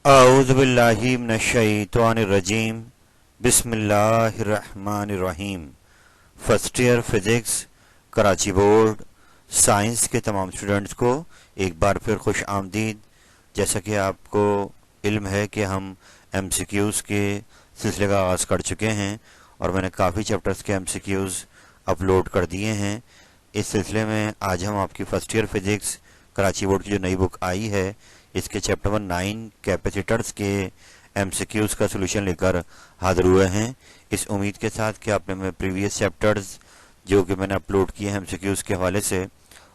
औज़ुबिल्लाहि मिनश्शैतानिर्रजीम बिस्मिल्लाहिर्रहमानिर्रहीम। First year physics Karachi board science के तमाम स्टूडेंट्स को एक बार फिर खुश आमदीद। जैसा कि आपको इल्म है कि हम एमसीक्यूज़ के सिलसिले का आगाज़ कर चुके हैं और मैंने काफ़ी चैप्टर्स के एमसीक्यूज़ अपलोड कर दिए हैं। इस सिलसिले में आज हम आपकी first year physics Karachi board की जो नई बुक आई है इसके चैप्टर नंबर 9 कैपेसिटर्स के एमसीक्यूज़ का सोल्यूशन लेकर हाजिर हुए हैं। इस उम्मीद के साथ कि आपने मेरे प्रीवियस चैप्टर्स जो कि मैंने अपलोड किए हैं एमसीक्यूज़ के हवाले से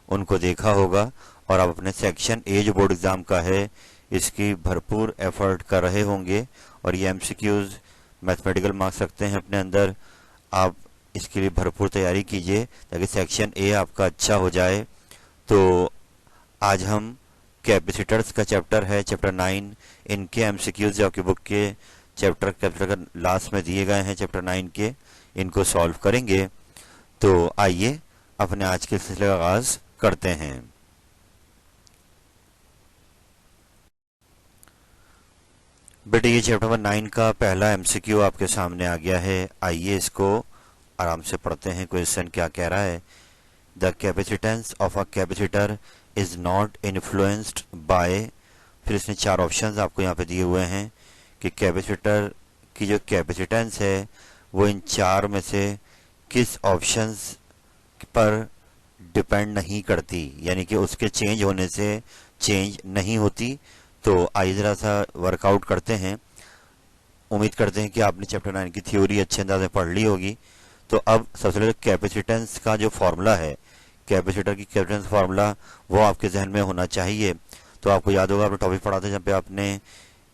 उनको देखा होगा और आप अपने सेक्शन ए जो बोर्ड एग्ज़ाम का है इसकी भरपूर एफर्ट कर रहे होंगे और ये एमसीक्यूज़ मैथमेटिकल मार्क्स रखते हैं अपने अंदर। आप इसके लिए भरपूर तैयारी कीजिए ताकि सेक्शन ए आपका अच्छा हो जाए। तो आज हम कैपेसिटर्स का चैप्टर है चैप्टर 9, इनके एमसीक्यूज जो आपकी बुक के कैपेसिटर का लास्ट में दिए गए हैं चैप्टर 9 के, इनको सॉल्व करेंगे। तो आइए अपने आज के सिलसिले का आगाज करते हैं। बेटे ये चैप्टर नंबर 9 का पहला एमसीक्यू आपके सामने आ गया है। आइए इसको आराम से पढ़ते हैं। क्वेश्चन क्या कह रहा है? The capacitance of a capacitor is not influenced by, फिर इसने चार ऑप्शंस आपको यहाँ पे दिए हुए हैं कि कैपेसिटर की जो कैपेसिटेंस है वो इन चार में से किस ऑप्शंस पर डिपेंड नहीं करती, यानी कि उसके चेंज होने से चेंज नहीं होती। तो आइए ज़रा सा वर्कआउट करते हैं। उम्मीद करते हैं कि आपने चैप्टर 9 की थ्योरी अच्छे अंदाज में पढ़ ली होगी। तो अब सबसे पहले कैपेसिटेंस का जो फॉर्मूला है, कैपेसिटर की कैपेसिटेंस फार्मूला, वो आपके जहन में होना चाहिए। तो आपको याद होगा आपने टॉपिक पढ़ा था जब पे आपने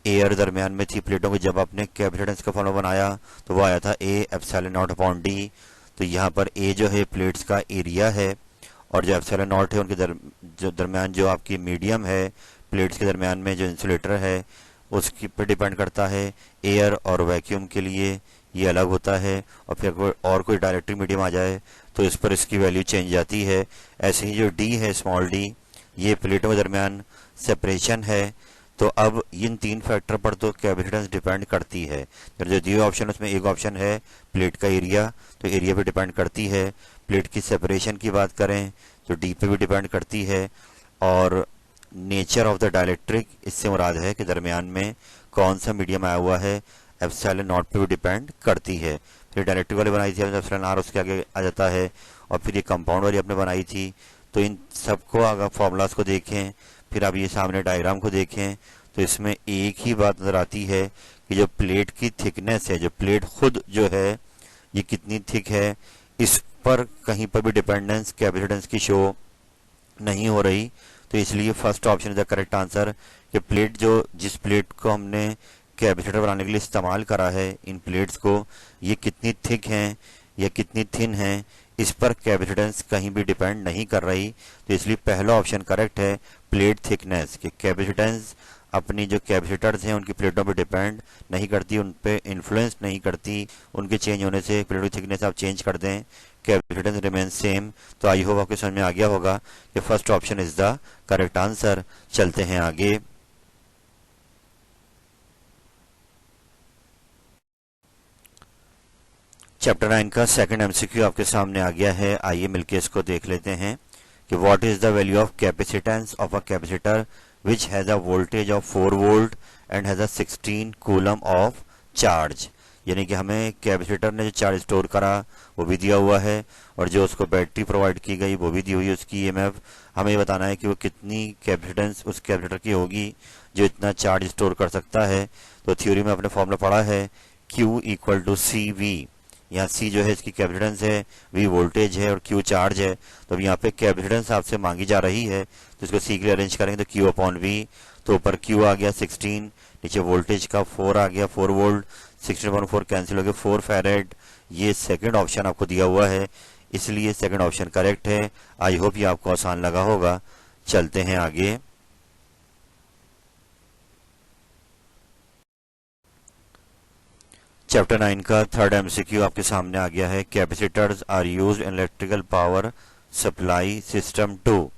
एयर दरमियान में थी प्लेटों की, जब आपने कैपेसिटेंस का फॉर्मूला बनाया तो वो आया था A epsilon not upon D. तो यहाँ पर ए जो है प्लेट्स का एरिया है और जो एप्सिलॉन नॉट है उनके जो दरमियान जो आपकी मीडियम है, प्लेट्स के दरमियान में जो इंसुलेटर है उसकी पर डिपेंड करता है। एयर और वैक्यूम के लिए ये अलग होता है और फिर और कोई डायरेक्ट्रिक मीडियम आ जाए तो इस पर इसकी वैल्यू चेंज जाती है। ऐसे ही जो डी है, स्मॉल डी, ये प्लेटों के दरमियान सेपरेशन है। तो अब इन तीन फैक्टर पर तो कैपेसिटेंस डिपेंड करती है। जो दिए ऑप्शन उसमें एक ऑप्शन है प्लेट का एरिया, तो एरिया पे डिपेंड करती है। प्लेट की सेपरेशन की बात करें तो डी पे भी डिपेंड करती है। और नेचर ऑफ द डायलेक्ट्रिक, इससे मुराद है कि दरमियान में कौन सा मीडियम आया हुआ है, एप्सिलॉन नॉट पे भी डिपेंड करती है। फिर डायरेक्ट्रिक वाली बनाई थी एप्सिलॉन आर, उसके आगे आ जाता है। और फिर ये कंपाउंड वाली आपने बनाई थी। तो इन सबको अगर फॉर्मूलाज को देखें, फिर आप ये सामने डायग्राम को देखें तो इसमें एक ही बात नजर आती है कि जो प्लेट की थिकनेस है, जो प्लेट खुद जो है ये कितनी थिक है, इस पर कहीं पर भी डिपेंडेंस कैपेसिटेंस की शो नहीं हो रही। तो इसलिए first option is the correct answer कि प्लेट जो जिस प्लेट को हमने कैपेसिटर बनाने के लिए इस्तेमाल करा है, इन प्लेट्स को, ये कितनी थिक हैं या कितनी थिन हैं, इस पर कैपेसिटेंस कहीं भी डिपेंड नहीं कर रही। तो इसलिए पहला ऑप्शन करेक्ट है, प्लेट थिकनेस। कि कैपेसिटेंस अपनी जो कैपेसिटर्स हैं उनकी प्लेटों पर डिपेंड नहीं करती, उन पे इन्फ्लुएंस नहीं करती। उनके चेंज होने से प्लेटों की थिकनेस आप चेंज कर दें, कैपेसिटेंस रिमेन सेम। तो आई होप आपके समझ में आ गया होगा कि first option is the correct answer. चलते हैं आगे। चैप्टर 9 का सेकंड एमसीक्यू आपके सामने आ गया है। आइए मिलके इसको देख लेते हैं कि what is the value of capacitance of a capacitor which has a voltage of 4 volt and has a 16 coulomb of charge. यानी कि हमें कैपेसिटर ने जो चार्ज स्टोर करा वो भी दिया हुआ है और जो उसको बैटरी प्रोवाइड की गई वो भी दी हुई है उसकी ईएमएफ। हमें ये बताना है कि वो कितनी कैपेसिटेंस उस कैपेसिटर की होगी जो इतना चार्ज स्टोर कर सकता है। तो थ्योरी में आपने फॉर्मूला पढ़ा है Q equal to C V. यहाँ सी जो है इसकी कैपेसिटेंस है, वी वोल्टेज है और Q चार्ज है। तो अब यहाँ पे कैपेसिटेंस आपसे मांगी जा रही है तो इसको सी के लिए अरेंज करेंगे तो Q अपॉन वी। तो ऊपर Q आ गया 16, नीचे वोल्टेज का 4 आ गया, 4 वोल्ट, 16/4 कैंसिल हो गया, 4 फैरेड। ये सेकंड ऑप्शन आपको दिया हुआ है, इसलिए सेकंड ऑप्शन करेक्ट है। आई होप ये आपको आसान लगा होगा। चलते हैं आगे। चैप्टर 9 का थर्ड एमसीक्यू आपके सामने आ गया है। Capacitors are used in electrical power supply system too.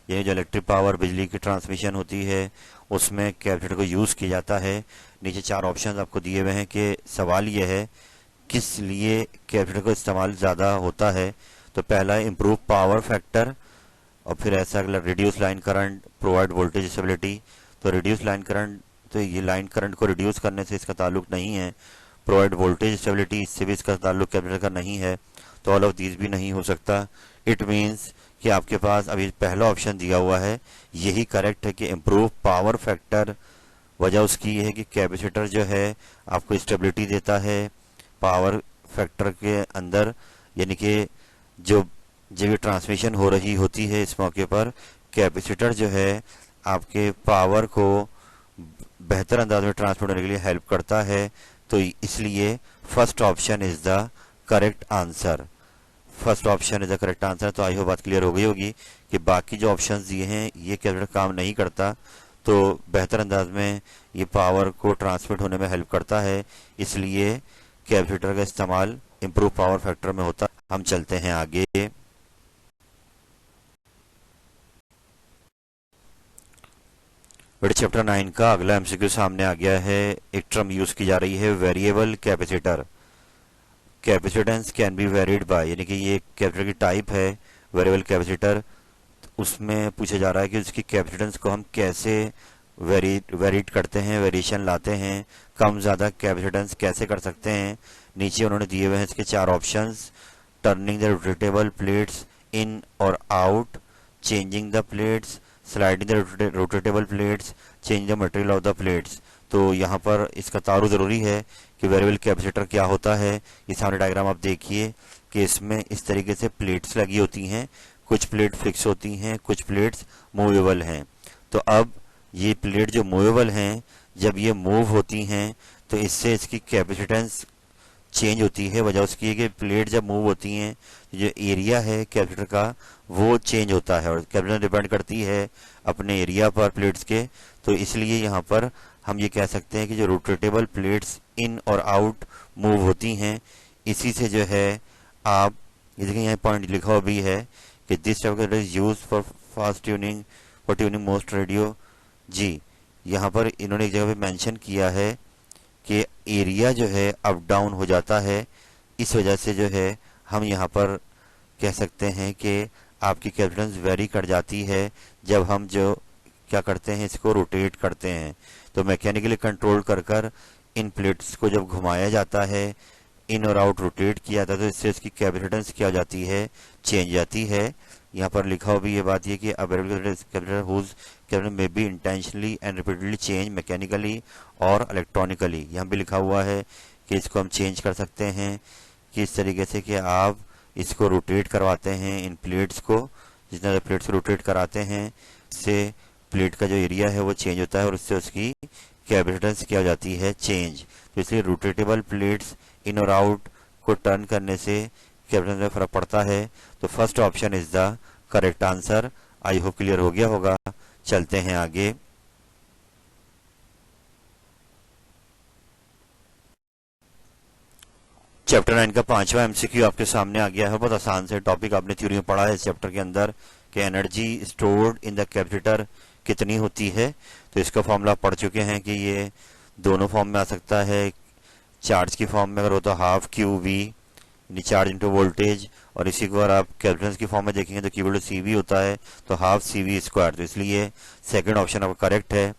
ये जो इलेक्ट्रिक पावर बिजली की ट्रांसमिशन होती है उसमें कैपेसिटर को यूज़ किया जाता है। नीचे 4 ऑप्शन आपको दिए हुए हैं कि सवाल ये है किस लिए कैपेसिटर को इस्तेमाल ज़्यादा होता है। तो पहला है इम्प्रूव पावर फैक्टर, और फिर ऐसा अगला reduce line current, provide voltage stability. तो रिड्यूस लाइन करंट, तो ये लाइन करंट को रिड्यूस करने से इसका ताल्लुक नहीं है। प्रोवाइड वोल्टेज स्टेबिलिटी, इससे भी इसका ताल्लुक कैपेसिटर का नहीं है। तो ऑल ऑफ दीज भी नहीं हो सकता। इट मीन्स कि आपके पास अभी पहला ऑप्शन दिया हुआ है यही करेक्ट है कि इम्प्रूव पावर फैक्टर। वजह उसकी ये है कि कैपेसिटर जो है आपको स्टेबिलिटी देता है पावर फैक्टर के अंदर, यानी कि जो जब ये ट्रांसमिशन हो रही होती है इस मौके पर कैपेसिटर जो है आपके पावर को बेहतर अंदाज में ट्रांसमिट होने के लिए हेल्प करता है। तो इसलिए first option is the correct answer. First option is the correct answer. तो आई होप बात क्लियर हो गई होगी कि बाकी जो ऑप्शंस दिए हैं ये कैपेसिटर काम नहीं करता, तो बेहतर अंदाज में ये पावर को ट्रांसमिट होने में हेल्प करता है, इसलिए कैपेसिटर का इस्तेमाल इम्प्रूव पावर फैक्टर में होता। हम चलते हैं आगे। बेटे चैप्टर 9 का अगला एमसीक्यू सामने आ गया है। एक टर्म यूज की जा रही है variable capacitor. Capacitance can be varied by, यानी कि ये कैपेसिटर की टाइप है वेरिएबल कैपेसिटर। उसमें पूछा जा रहा है कि उसकी कैपेसिटेंस को हम कैसे वेरिड करते हैं, वेरिएशन लाते हैं, कम ज़्यादा कैपेसिटेंस कैसे कर सकते हैं। नीचे उन्होंने दिए हुए हैं इसके 4 options. Turning the rotatable plates in और out, changing the plates, sliding the rotatable plates, change the material of the plates. तो यहाँ पर इसका तारुफ ज़रूरी है कि वेरिएबल कैपेसिटर क्या होता है। ये सामने डायग्राम आप देखिए कि इसमें इस तरीके से प्लेट्स लगी होती हैं, कुछ प्लेट फिक्स होती हैं, कुछ प्लेट्स मूवेबल हैं। तो अब ये प्लेट जो मूवेबल हैं जब ये मूव होती हैं तो इससे इसकी कैपेसिटेंस चेंज होती है। वजह उसकी है कि प्लेट जब मूव होती हैं जो एरिया है कैपेसिटर का वो चेंज होता है, और कैपेसिटर डिपेंड करती है अपने एरिया पर प्लेट्स के। तो इसलिए यहाँ पर हम ये कह सकते हैं कि जो रोटेटेबल प्लेट्स इन और आउट मूव होती हैं, इसी से जो है आप ये देखिए यहाँ पॉइंट लिखा हुआ भी है कि this type is use for fast tuning, for tuning most radio. जी यहाँ पर इन्होंने एक जगह पे मेंशन किया है कि एरिया जो है अप डाउन हो जाता है, इस वजह से जो है हम यहाँ पर कह सकते हैं कि आपकी कैपेसिटेंस वेरी कर जाती है जब हम जो क्या करते हैं इसको रोटेट करते हैं। तो मैकेनिकली कंट्रोल कर इन प्लेट्स को जब घुमाया जाता है, इन और आउट रोटेट किया जाता है, तो इससे इसकी कैपेसिटेंस क्या हो जाती है, चेंज जाती है। यहाँ पर लिखा हुआ भी ये बात ये कि capacitor whose capacitor may be intentionally and repeatedly change mechanically और इलेक्ट्रॉनिकली। यहाँ भी लिखा हुआ है कि इसको हम चेंज कर सकते हैं कि इस तरीके से कि आप इसको रोटेट करवाते हैं इन प्लेट्स को, जितना प्लेट्स को रोटेट कराते हैं इससे प्लेट का जो एरिया है वो चेंज होता है और उससे उसकी कैपेसिटेंस क्या हो जाती है, चेंज। तो इसलिए रोटेटेबल प्लेट्स इन और आउट को टर्न करने से कैपेसिटेंस में फर्क पड़ता है। तो first option is the correct answer. I hope clear हो गया होगा। चलते हैं आगे। चैप्टर 9 का 5वां एमसीक्यू आपके सामने आ गया है। बहुत आसान से टॉपिक आपने थ्योरी में पढ़ा है इस चैप्टर के अंदर कि energy stored in the capacitor कितनी होती है। तो इसका फॉर्मूला पढ़ चुके हैं कि ये दोनों फॉर्म में आ सकता है। चार्ज की फॉर्म में अगर हो तो half Q V charge into voltage, और इसी को अगर आप कैपेसिटेंस की फॉर्म में देखेंगे तो क्यू सी वी होता है, तो हाफ सी वी स्क्वायर। तो इसलिए सेकंड ऑप्शन आपका करेक्ट है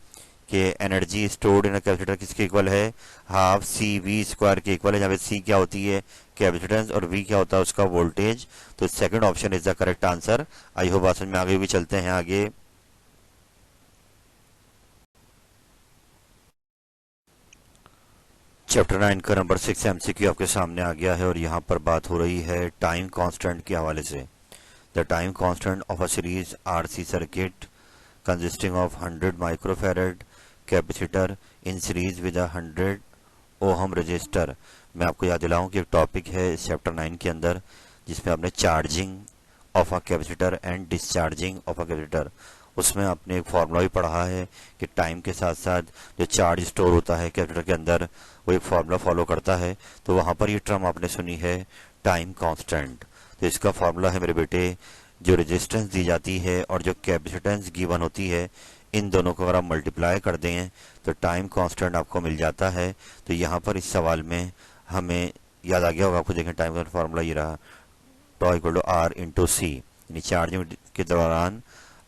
कि एनर्जी स्टोर्ड इन कैपेसिटर किसके इक्वल है, हाफ सी वी स्क्वायर के इक्वल है, जहाँ पे सी क्या होती है कैपेसिटेंस और वी क्या होता है उसका वोल्टेज। तो second option is the correct answer. I hope बात समझ में आगे भी। चलते हैं आगे। चैप्टर 9 का नंबर 6 एमसीक्यू आपके सामने आ गया है और यहाँ पर बात हो रही है टाइम कांस्टेंट के हवाले से। The time constant of a series RC circuit consisting of 100 microfarad capacitor in series with 100 ohm register. मैं आपको याद दिलाऊं कि एक टॉपिक है इस चैप्टर 9 के अंदर जिसमें आपने charging of a capacitor and discharging of a capacitor, उसमें आपने एक फार्मूला भी पढ़ा है कि टाइम के साथ साथ जो चार्ज स्टोर होता है कैपेसिटर के अंदर वो एक फार्मूला फॉलो करता है। तो वहाँ पर ये टर्म आपने सुनी है टाइम कांस्टेंट। तो इसका फार्मूला है मेरे बेटे जो रेजिस्टेंस दी जाती है और जो कैपेसिटेंस गिवन होती है, इन दोनों को अगर आप मल्टीप्लाई कर दें तो टाइम कांस्टेंट आपको मिल जाता है। तो यहाँ पर इस सवाल में हमें याद आ गया होगा आपको, देखें टाइम का फार्मूला ये रहा, टॉ इक्वल टू आर इंटू सी, यानी चार्जिंग के दौरान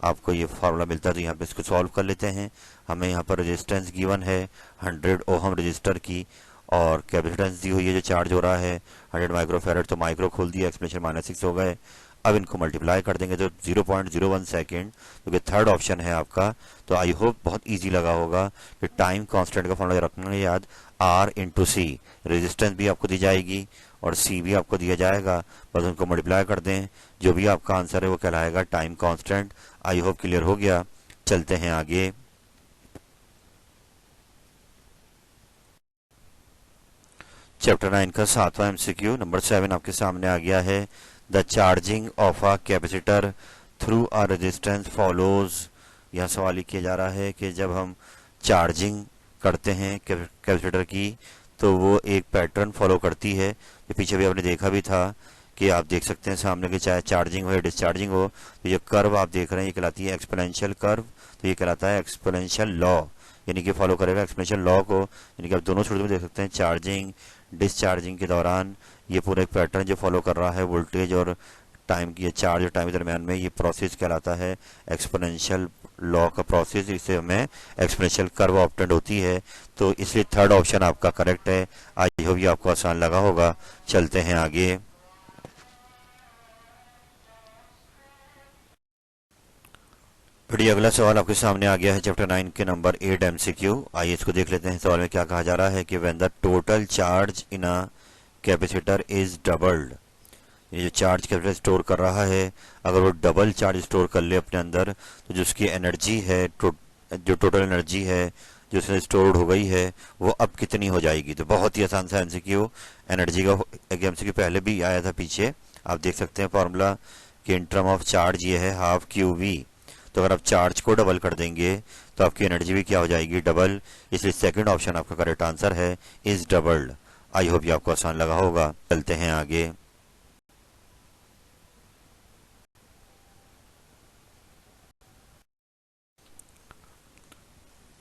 आपको ये फार्मूला मिलता है। तो यहाँ पे इसको सॉल्व कर लेते हैं। हमें यहाँ पर रेजिस्टेंस गिवन है 100 ओहम रजिस्टर की, और कैपेसिटेंस दी हुई है जो चार्ज हो रहा है 100 माइक्रोफेरेड, तो माइक्रो खोल दिया, एक्सप्रेशन -6 हो गए। अब इनको मल्टीप्लाई कर देंगे तो 0.01 सेकेंड, क्योंकि थर्ड ऑप्शन है आपका। तो आई होप बहुत इजी लगा होगा कि टाइम कांस्टेंट का फॉर्मूला रखना है याद, आर इंटू सी, रेजिस्टेंस भी आपको दी जाएगी और सी भी आपको दिया जाएगा, बस उनको मल्टीप्लाई कर दें, जो भी आपका आंसर है वो कहलाएगा time constant. I hope clear हो गया। चलते हैं आगे। चैप्टर 9 का 7वां एमसीक्यू नंबर 7 आपके सामने आ गया है। The charging of a capacitor through a resistance follows. यह सवाल किया जा रहा है कि जब हम चार्जिंग करते हैं कैपेसिटर की तो वो एक पैटर्न फॉलो करती है, जो पीछे भी आपने देखा भी था कि आप देख सकते हैं सामने की, चाहे चार्जिंग हो या डिस्चार्जिंग हो, तो ये कर्व आप देख रहे हैं ये कहलाती है एक्सपोनेंशियल कर्व। तो ये कहलाता है एक्सपोनेंशियल लॉ, यानी कि फॉलो करेगा एक्सपोनेंशियल लॉ को। यानी कि आप दोनों छोटे में देख सकते हैं, चार्जिंग डिस्चार्जिंग के दौरान ये पूरा एक पैटर्न जो फॉलो कर रहा है वोल्टेज और टाइम की, चार्ज और टाइम के दरमियान में, ये प्रोसेस कहलाता है एक्सपोनेंशियल लॉ का प्रोसेस। इससे हमें एक्सपोनेंशियल कर्व ऑब्टेंड होती है। तो इसलिए थर्ड ऑप्शन आपका करेक्ट है। आई होप ये आपको आसान लगा होगा। चलते हैं आगे। फिर अगला सवाल आपके सामने आ गया है चैप्टर 9 के नंबर 8 एमसीक्यू। आइए इसको देख लेते हैं। सवाल में क्या कहा जा रहा है कि when the total charge in a capacitor is doubled, ये जो चार्ज कैपेसिटर स्टोर कर रहा है, अगर वो डबल चार्ज स्टोर कर ले अपने अंदर, तो जो उसकी एनर्जी है, जो टोटल एनर्जी है जो उसमें स्टोर्ड हो गई है, वो अब कितनी हो जाएगी। तो बहुत ही आसान सा एमसीक्यू, एनर्जी का एक एमसीक्यू पहले भी आया था पीछे, आप देख सकते हैं फॉर्मूला कि इन टर्म ऑफ चार्ज ये है हाफ क्यू वी। तो अगर आप चार्ज को डबल कर देंगे तो आपकी एनर्जी भी क्या हो जाएगी, डबल। इसलिए सेकंड ऑप्शन आपका करेक्ट आंसर है, इज डबल्ड। आई होप ये आपको आसान लगा होगा। चलते हैं आगे।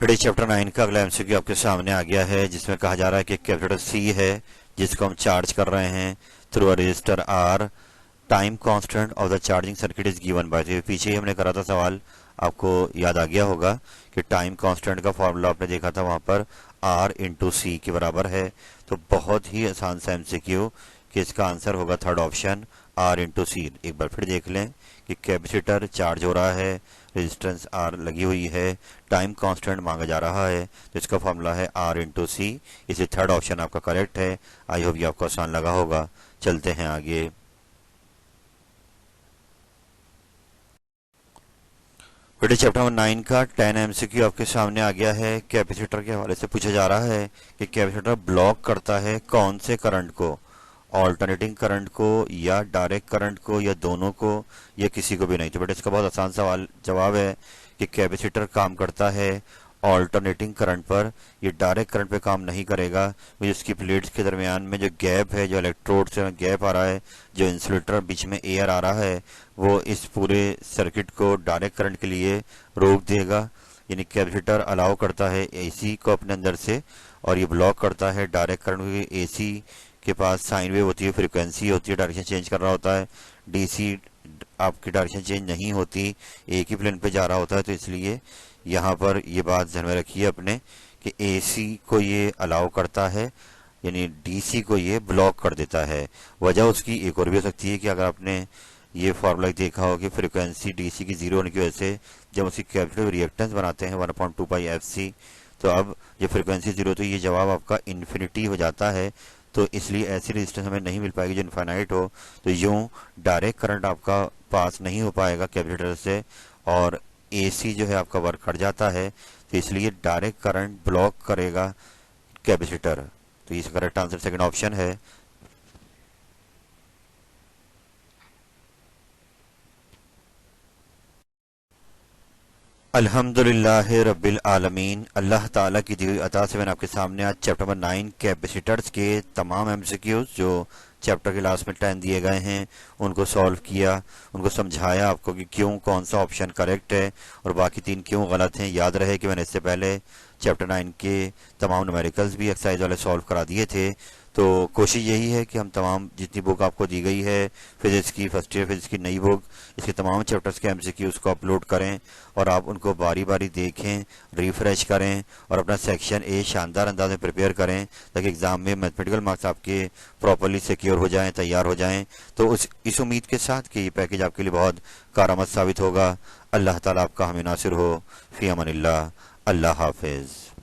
फिर चैप्टर 9 का अगला एमसीक्यू आपके सामने आ गया है, जिसमें कहा जा रहा है कि कैपेसिटर सी है जिसको हम चार्ज कर रहे हैं through a resistor R, time constant of the charging circuit is given by. तो पीछे ही हमने करा था सवाल, आपको याद आ गया होगा कि टाइम कांस्टेंट का फॉर्मूला आपने देखा था वहां पर आर इंटू सी के बराबर है। तो बहुत ही आसान सा एमसीक्यू कि इसका आंसर होगा थर्ड ऑप्शन, आर इंटू सी। एक बार फिर देख लें कि कैपेसिटर चार्ज हो रहा है, रेजिस्टेंस आर लगी हुई है, टाइम कांस्टेंट मांगा जा रहा है, तो इसका फॉर्मूला है आर इंटू सी। इसे थर्ड ऑप्शन आपका करेक्ट है। आई होप ये आपको आसान लगा होगा। चलते हैं आगे। फिर चैप्टर नंबर 9 का 10 एमसीक्यू आपके सामने आ गया है। कैपेसिटर के हवाले से पूछा जा रहा है कि कैपेसिटर ब्लॉक करता है कौन से करंट को, ऑल्टरनेटिंग करंट को या डायरेक्ट करंट को या दोनों को या किसी को भी नहीं। तो बेटा इसका बहुत आसान सवाल जवाब है कि कैपेसिटर काम करता है ऑल्टरनेटिंग करंट पर, ये डायरेक्ट करंट पे काम नहीं करेगा। इसकी प्लेट्स के दरमियान में जो गैप है, जो इलेक्ट्रोड से गैप आ रहा है, जो इंसुलेटर बीच में एयर आ रहा है, वो इस पूरे सर्किट को डायरेक्ट करंट के लिए रोक देगा। यानी कैपेसिटर अलाउ करता है एसी को अपने अंदर से, और ये ब्लॉक करता है डायरेक्ट करंट। एसी के पास साइन वेव होती है, फ्रीक्वेंसी होती है, डायरेक्शन चेंज कर रहा होता है। डीसी आपकी डायरेक्शन चेंज नहीं होती, एक ही प्लेन पे जा रहा होता है। तो इसलिए यहाँ पर ये बात ध्यान में रखिए अपने कि एसी को ये अलाउ करता है, यानी डीसी को ये ब्लॉक कर देता है। वजह उसकी एक और भी हो सकती है कि अगर आपने ये फॉर्मूला देखा हो कि फ्रीक्वेंसी डीसी की जीरो होने की वजह से जब उसकी कैपेसिटिव रिएक्टेंस बनाते हैं 1/2 पाई एफ सी, तो अब जब फ्रीक्वेंसी जीरो, तो ये जवाब आपका इन्फिनिटी हो जाता है। तो इसलिए ऐसी रेजिस्टेंस हमें नहीं मिल पाएगी जो इनफाइनाइट हो। तो यूं डायरेक्ट करंट आपका पास नहीं हो पाएगा कैपेसिटर से, और एसी जो है आपका वर्क कर जाता है। तो इसलिए डायरेक्ट करंट ब्लॉक करेगा कैपेसिटर। तो इसका करेक्ट आंसर सेकंड ऑप्शन है। अल्हम्दुलिल्लाह रब्बिल आलमीन। अल्लाह ताला की दी हुई अता से मैंने आपके सामने आज चैप्टर नंबर 9 कैपेसिटर्स के तमाम एमसीक्यूज जो चैप्टर के लास्ट में 10 दिए गए हैं, उनको सॉल्व किया, उनको समझाया आपको कि क्यों कौन सा ऑप्शन करेक्ट है और बाकी 3 क्यों गलत हैं। याद रहे कि मैंने इससे पहले चैप्टर 9 के तमाम न्यूमेरिकल्स भी एक्सरसाइज वाले सॉल्व करा दिए थे। तो कोशिश यही है कि हम तमाम जितनी बुक आपको दी गई है फिजिक्स की, फर्स्ट ईयर फिजिक्स की नई बुक, इसके तमाम चैप्टर्स के एमसीक्यूज को अपलोड करें और आप उनको बारी बारी देखें, रिफ्रेश करें और अपना सेक्शन ए शानदार अंदाज में प्रिपेयर करें ताकि एग्ज़ाम में मैथमेटिकल मार्क्स आपके प्रॉपरली सिक्योर हो जाएं, तैयार हो जाएं। तो इस उम्मीद के साथ कि ये पैकेज आपके लिए बहुत कारआमद साबित होगा। अल्लाह ताला आपका हमें नासिर हो। फ़ी अमानिल्लाह। अल्लाह हाफिज़।